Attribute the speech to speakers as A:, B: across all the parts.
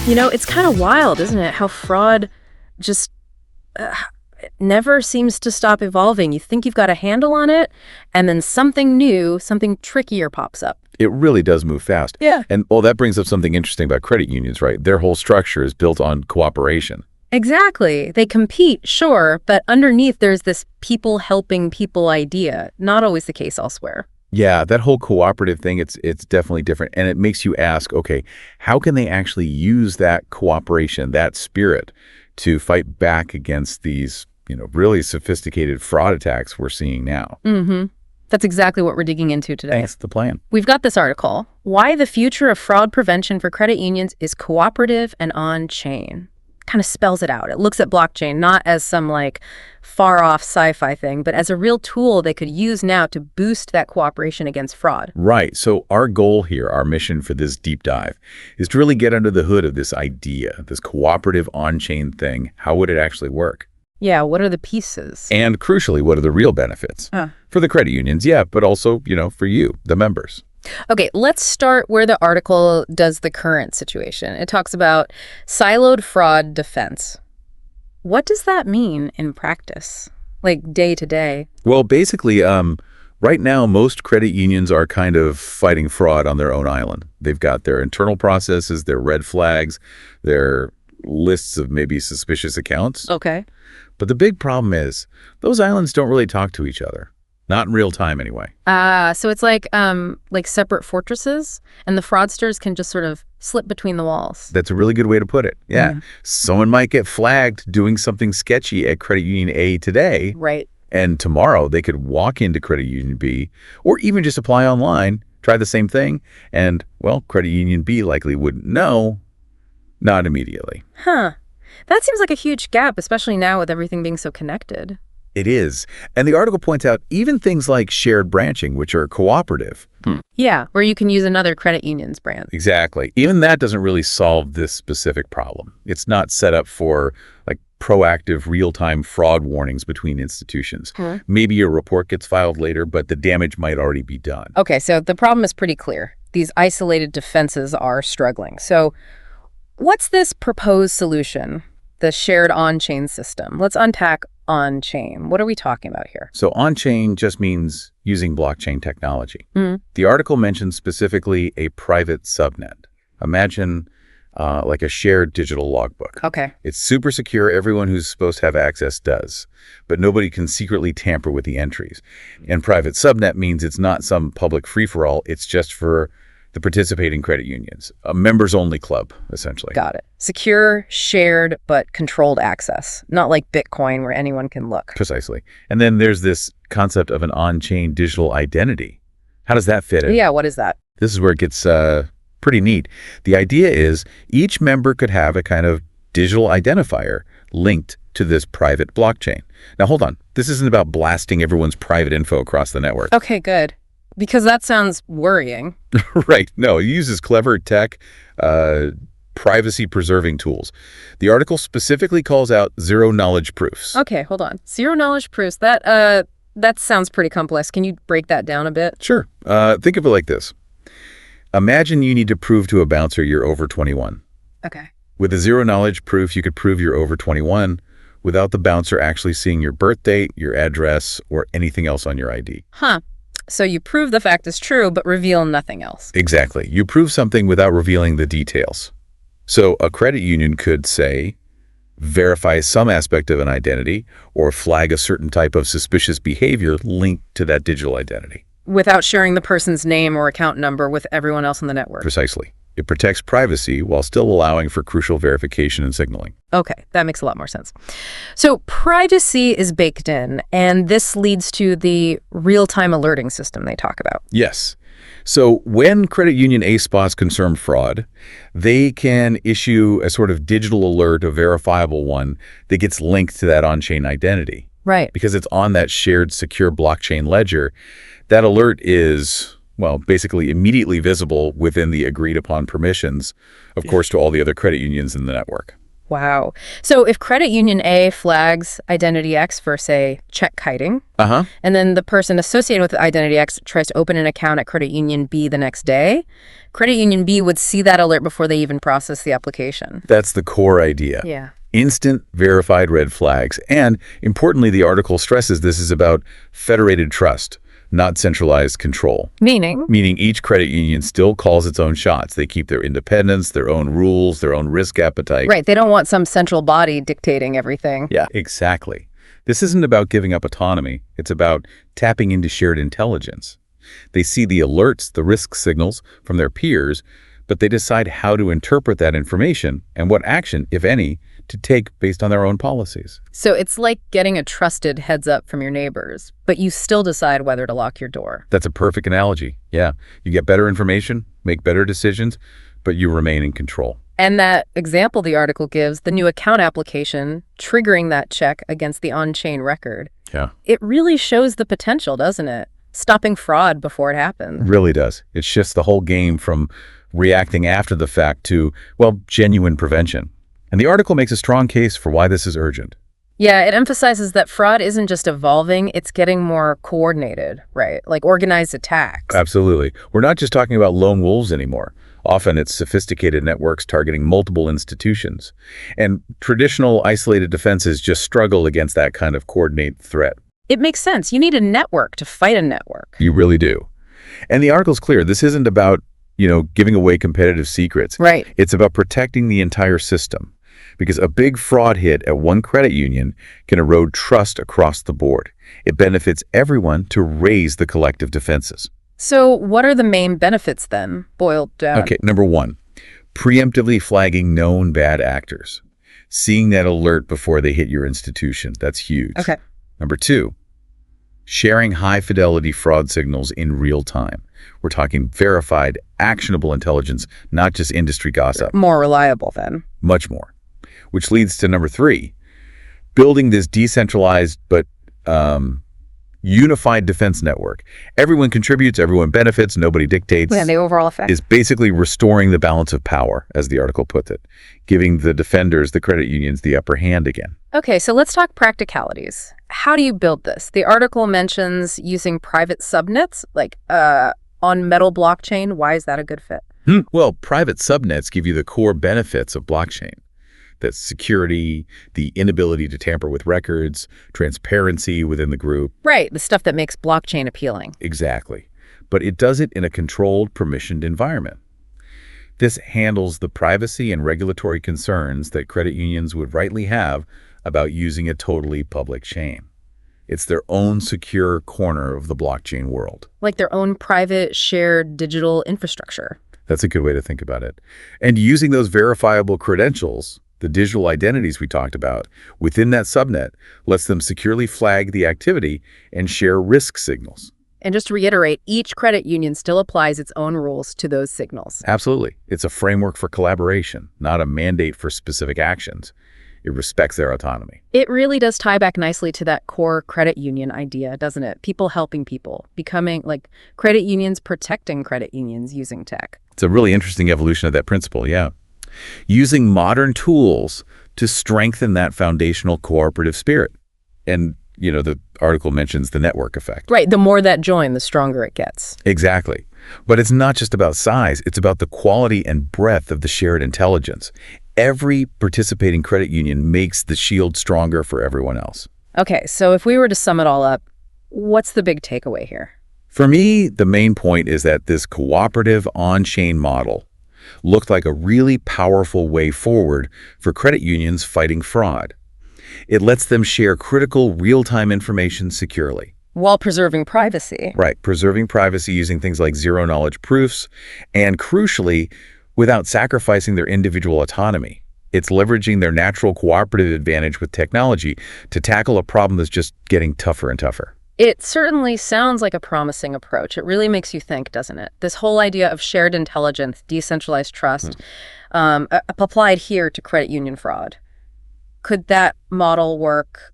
A: It's kind of wild, isn't it? How fraud just uh, never seems to stop evolving. You think you've got a handle on it, and then something new, something trickier pops up.
B: It really does move fast.
A: Yeah.
B: And, well, that brings up something interesting about credit unions, right? Their whole structure is built on cooperation.
A: Exactly. They compete, sure, but underneath there's this people helping people idea. Not always the case elsewhere.
B: Yeah, that whole cooperative thing, it's definitely different. And it makes you ask, okay, how can they actually use that cooperation, that spirit, to fight back against these, really sophisticated fraud attacks we're seeing now?
A: Mm-hmm. That's exactly what we're digging into today.
B: That's the plan.
A: We've got this article, Why the Future of Fraud Prevention for Credit Unions is Cooperative and On-Chain. Kind of spells it out. It looks at blockchain not as some far-off sci-fi thing, but as a real tool they could use now to boost that cooperation against fraud.
B: Right. So our goal here, our mission for this deep dive, is to really get under the hood of this idea, this cooperative on-chain thing. How would it actually work?
A: Yeah, what are the pieces?
B: And crucially, what are the real benefits? For the credit unions, yeah, but also, for you, the members.
A: Okay, let's start where the article does the current situation. It talks about siloed fraud defense. What does that mean in practice, day to day?
B: Well, basically, right now, most credit unions are kind of fighting fraud on their own island. They've got their internal processes, their red flags, their lists of maybe suspicious accounts.
A: Okay.
B: But the big problem is those islands don't really talk to each other. Not in real time, anyway.
A: So it's like separate fortresses, and the fraudsters can just sort of slip between the walls.
B: That's a really good way to put it. Yeah. Someone might get flagged doing something sketchy at Credit Union A today.
A: Right.
B: And tomorrow they could walk into Credit Union B, or even just apply online, try the same thing, and, well, Credit Union B likely wouldn't know. Not immediately.
A: Huh. That seems like a huge gap, especially now with everything being so connected.
B: It is. And the article points out even things like shared branching, which are cooperative.
A: Yeah, where you can use another credit union's brand.
B: Exactly. Even that doesn't really solve this specific problem. It's not set up for proactive real-time fraud warnings between institutions. Maybe a report gets filed later, but the damage might already be done.
A: Okay, so the problem is pretty clear. These isolated defenses are struggling. So what's this proposed solution, the shared on-chain system? Let's unpack on-chain. What are we talking about here?
B: So on-chain just means using blockchain technology. The article mentions specifically a private subnet. Imagine a shared digital logbook.
A: Okay.
B: It's super secure. Everyone who's supposed to have access does, but nobody can secretly tamper with the entries. And private subnet means it's not some public free-for-all. It's just for the participating credit unions, a members-only club, essentially.
A: Got it. Secure, shared, but controlled access, not like Bitcoin where anyone can look.
B: Precisely. And then there's this concept of an on-chain digital identity. How does that fit in?
A: Yeah, what is that?
B: This is where it gets pretty neat. The idea is each member could have a kind of digital identifier linked to this private blockchain. Now, hold on. This isn't about blasting everyone's private info across the network.
A: Okay, good. Because that sounds worrying.
B: Right. No, it uses clever tech, privacy-preserving tools. The article specifically calls out zero-knowledge proofs.
A: Okay, hold on. Zero-knowledge proofs. That sounds pretty complex. Can you break that down a bit?
B: Sure. Think of it like this. Imagine you need to prove to a bouncer you're over 21.
A: Okay.
B: With a zero-knowledge proof, you could prove you're over 21 without the bouncer actually seeing your birth date, your address, or anything else on your ID.
A: Huh. So you prove the fact is true, but reveal nothing else.
B: Exactly. You prove something without revealing the details. So a credit union could, say, verify some aspect of an identity or flag a certain type of suspicious behavior linked to that digital identity.
A: Without sharing the person's name or account number with everyone else in the network.
B: Precisely. It protects privacy while still allowing for crucial verification and signaling.
A: Okay, that makes a lot more sense. So privacy is baked in, and this leads to the real-time alerting system they talk about.
B: Yes. So when credit union A spots confirmed fraud, they can issue a sort of digital alert, a verifiable one, that gets linked to that on-chain identity.
A: Right.
B: Because it's on that shared secure blockchain ledger. That alert is, well, basically immediately visible within the agreed upon permissions, of course, to all the other credit unions in the network.
A: Wow. So if credit union A flags identity X for, say, check kiting,
B: Uh-huh.
A: and then the person associated with identity X tries to open an account at credit union B the next day, credit union B would see that alert before they even process the application.
B: That's the core idea.
A: Yeah.
B: Instant verified red flags. And importantly, the article stresses this is about federated trust, not centralized control.
A: Meaning?
B: Meaning each credit union still calls its own shots. They keep their independence, their own rules, their own risk appetite.
A: Right. They don't want some central body dictating everything.
B: Yeah, exactly. This isn't about giving up autonomy. It's about tapping into shared intelligence. They see the alerts, the risk signals from their peers, but they decide how to interpret that information and what action, if any, to take based on their own policies.
A: So it's like getting a trusted heads up from your neighbors, but you still decide whether to lock your door.
B: That's a perfect analogy. Yeah, you get better information, make better decisions, but you remain in control.
A: And that example the article gives, the new account application triggering that check against the on-chain record,
B: Yeah,
A: it really shows the potential, doesn't it? Stopping fraud before it happens.
B: really does. It shifts the whole game from reacting after the fact to, well, genuine prevention. And the article makes a strong case for why this is urgent.
A: Yeah, it emphasizes that fraud isn't just evolving, it's getting more coordinated, right? Like organized attacks.
B: Absolutely. We're not just talking about lone wolves anymore. Often it's sophisticated networks targeting multiple institutions. And traditional isolated defenses just struggle against that kind of coordinated threat.
A: It makes sense. You need a network to fight a network.
B: You really do. And the article's clear. This isn't about, giving away competitive secrets.
A: Right.
B: It's about protecting the entire system. Because a big fraud hit at one credit union can erode trust across the board. It benefits everyone to raise the collective defenses.
A: So what are the main benefits then, boiled down?
B: Okay, number one, preemptively flagging known bad actors. Seeing that alert before they hit your institution. That's huge.
A: Okay.
B: Number two, sharing high-fidelity fraud signals in real time. We're talking verified, actionable intelligence, not just industry gossip.
A: More reliable then.
B: Much more. Which leads to number three, building this decentralized but unified defense network. Everyone contributes, everyone benefits, nobody dictates.
A: Yeah, the overall effect.
B: Is basically restoring the balance of power, as the article puts it, giving the defenders, the credit unions, the upper hand again.
A: Okay, so let's talk practicalities. How do you build this? The article mentions using private subnets, like on Metal blockchain. Why is that a good fit?
B: Well, private subnets give you the core benefits of blockchain. That's security, the inability to tamper with records, transparency within the group.
A: Right, the stuff that makes blockchain appealing.
B: Exactly. But it does it in a controlled, permissioned environment. This handles the privacy and regulatory concerns that credit unions would rightly have about using a totally public chain. It's their own secure corner of the blockchain world.
A: Like their own private, shared digital infrastructure.
B: That's a good way to think about it. And using those verifiable credentials, the digital identities we talked about, within that subnet lets them securely flag the activity and share risk signals.
A: And just to reiterate, each credit union still applies its own rules to those signals.
B: Absolutely. It's a framework for collaboration, not a mandate for specific actions. It respects their autonomy.
A: It really does tie back nicely to that core credit union idea, doesn't it? People helping people, becoming like credit unions protecting credit unions using tech.
B: It's a really interesting evolution of that principle, yeah. Using modern tools to strengthen that foundational cooperative spirit. And, the article mentions the network effect.
A: Right. The more that join, the stronger it gets.
B: Exactly. But it's not just about size. It's about the quality and breadth of the shared intelligence. Every participating credit union makes the shield stronger for everyone else.
A: Okay, so if we were to sum it all up, what's the big takeaway here?
B: For me, the main point is that this cooperative on-chain model looked like a really powerful way forward for credit unions fighting fraud. It lets them share critical real-time information securely.
A: While preserving privacy.
B: Right, preserving privacy using things like zero-knowledge proofs, and crucially, without sacrificing their individual autonomy. It's leveraging their natural cooperative advantage with technology to tackle a problem that's just getting tougher and tougher.
A: It certainly sounds like a promising approach. It really makes you think, doesn't it? This whole idea of shared intelligence, decentralized trust, applied here to credit union fraud. Could that model work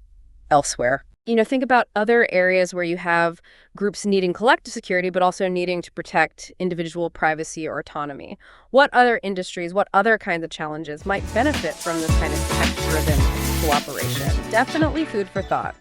A: elsewhere? Think about other areas where you have groups needing collective security, but also needing to protect individual privacy or autonomy. What other industries, what other kinds of challenges might benefit from this kind of tech-driven cooperation? Definitely food for thought.